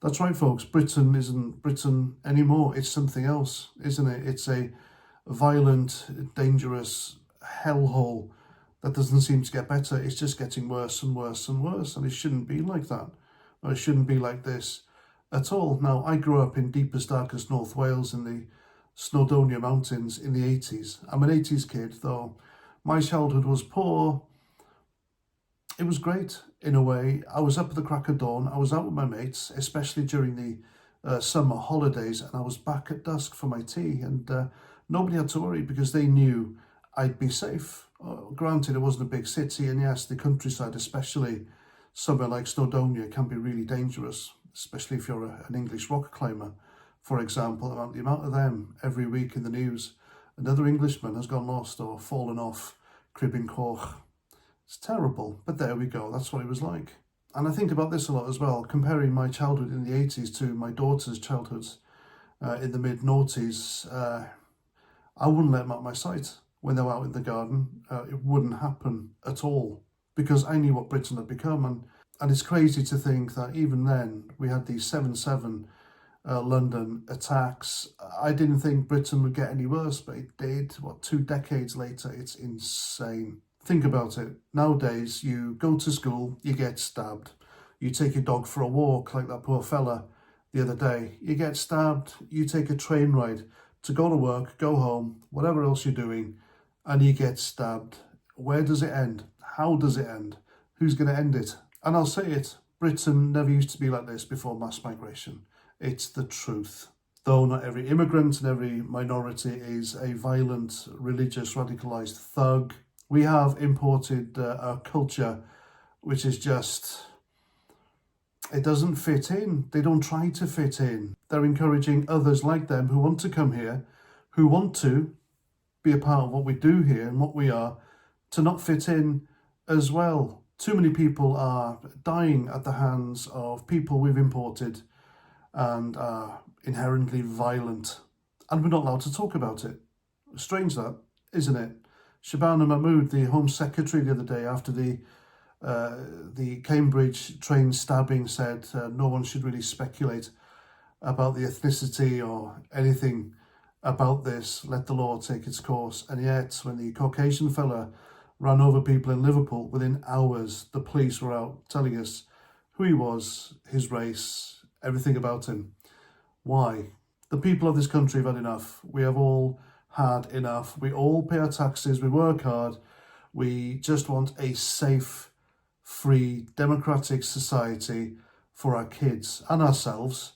That's right, folks. Britain isn't Britain anymore. It's something else, isn't it? It's a violent, dangerous hellhole that doesn't seem to get better. It's just getting worse and worse and worse. And it shouldn't be like that. Or it shouldn't be like this at all. Now, I grew up in deepest, darkest North Wales in the Snowdonia Mountains in the 80s. I'm an 80s kid, though my childhood was poor. It was great in a way. I was up at the crack of dawn. I was out with my mates, especially during the summer holidays, and I was back at dusk for my tea. And nobody had to worry because they knew I'd be safe. Granted, it wasn't a big city, and yes, the countryside, especially somewhere like Snowdonia, can be really dangerous, especially if you're an English rock climber, for example. The amount of them every week in the news. Another Englishman has gone lost or fallen off Cribbin Coch. It's terrible, but there we go. That's what it was like. And I think about this a lot as well, comparing my childhood in the 80s to my daughter's childhood in the mid-noughties. I wouldn't let them out of my sight when they were out in the garden. It wouldn't happen at all because I knew what Britain had become. And it's crazy to think that even then we had these 7/7 London attacks. I didn't think Britain would get any worse, but it did. 2 decades later? It's insane. Think about it. Nowadays, you go to school, you get stabbed. You take your dog for a walk, like that poor fella the other day. You get stabbed. You take a train ride to go to work, go home, whatever else you're doing, and you get stabbed. Where does it end? How does it end? Who's going to end it? And I'll say it, Britain never used to be like this before mass migration. It's the truth. Though not every immigrant and every minority is a violent, religious, radicalised thug, we have imported a culture which is just, it doesn't fit in. They don't try to fit in. They're encouraging others like them who want to come here, who want to be a part of what we do here and what we are, to not fit in as well. Too many people are dying at the hands of people we've imported and are inherently violent. And we're not allowed to talk about it. Strange that, isn't it? Shabana Mahmood, the Home Secretary, the other day after the Cambridge train stabbing, said no one should really speculate about the ethnicity or anything about this. Let the law take its course. And yet, when the Caucasian fella ran over people in Liverpool, within hours, the police were out telling us who he was, his race, everything about him. Why? The people of this country have had enough. We have all had enough. We all pay our taxes, we work hard, we just want a safe, free, democratic society for our kids and ourselves,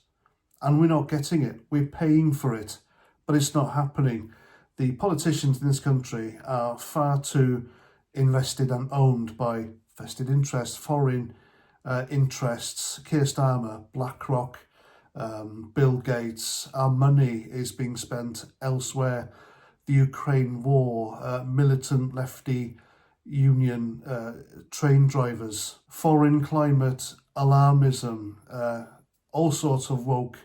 and we're not getting it. We're paying for it, but it's not happening. The politicians in this country are far too invested and owned by vested interests, foreign interests. Keir Starmer, BlackRock, Bill Gates. Our money is being spent elsewhere. The Ukraine war, militant lefty union train drivers, foreign climate alarmism, all sorts of woke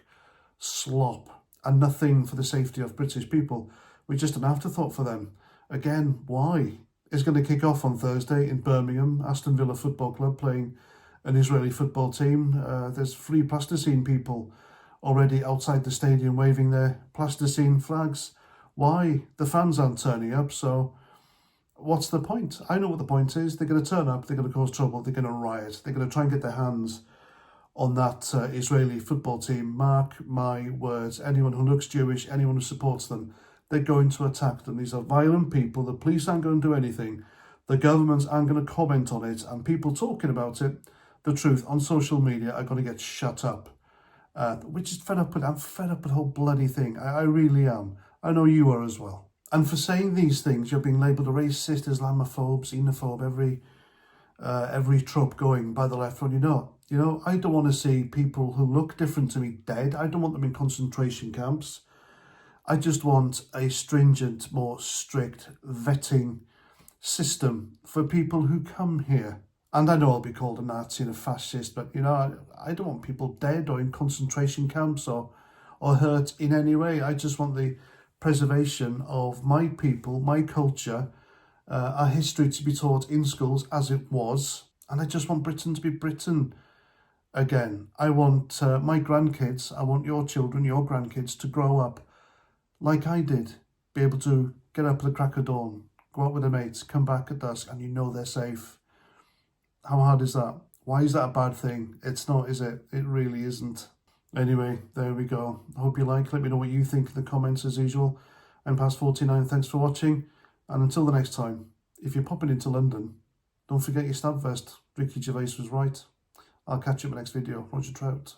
slop, and nothing for the safety of British people. We're just an afterthought for them. Again, why? It's going to kick off on Thursday in Birmingham. Aston Villa Football Club playing an Israeli football team. There's free plasticine people already outside the stadium waving their plasticine flags. Why? The fans aren't turning up, so what's the point? I know what the point is. They're going to turn up, they're going to cause trouble, they're going to riot, they're going to try and get their hands on that Israeli football team. Mark my words, anyone who looks Jewish, anyone who supports them, they're going to attack them. These are violent people. The police aren't going to do anything. The governments aren't going to comment on it, and people talking about it, the truth, on social media are going to get shut up. We're just fed up with, I'm fed up with the whole bloody thing. I really am. I know you are as well. And for saying these things, you're being labelled a racist, Islamophobe, xenophobe, every trope going by the left when you're not. You know, I don't want to see people who look different to me dead. I don't want them in concentration camps. I just want a stringent, more strict vetting system for people who come here. And I know I'll be called a Nazi and a fascist, but, you know, I don't want people dead or in concentration camps or hurt in any way. I just want the preservation of my people, my culture, our history to be taught in schools as it was. And I just want Britain to be Britain. again. I want my grandkids, I want your children, your grandkids to grow up like I did. Be able to get up at the crack of dawn, go out with their mates, come back at dusk, and you know they're safe. How hard is that? Why is that a bad thing? It's not, is it? It really isn't. Anyway, there we go. I hope you like. Let me know what you think in the comments as usual. I'm past 49. Thanks for watching. And until the next time, if you're popping into London, don't forget your stab vest. Ricky Gervais was right. I'll catch you in the next video. Roger Trout.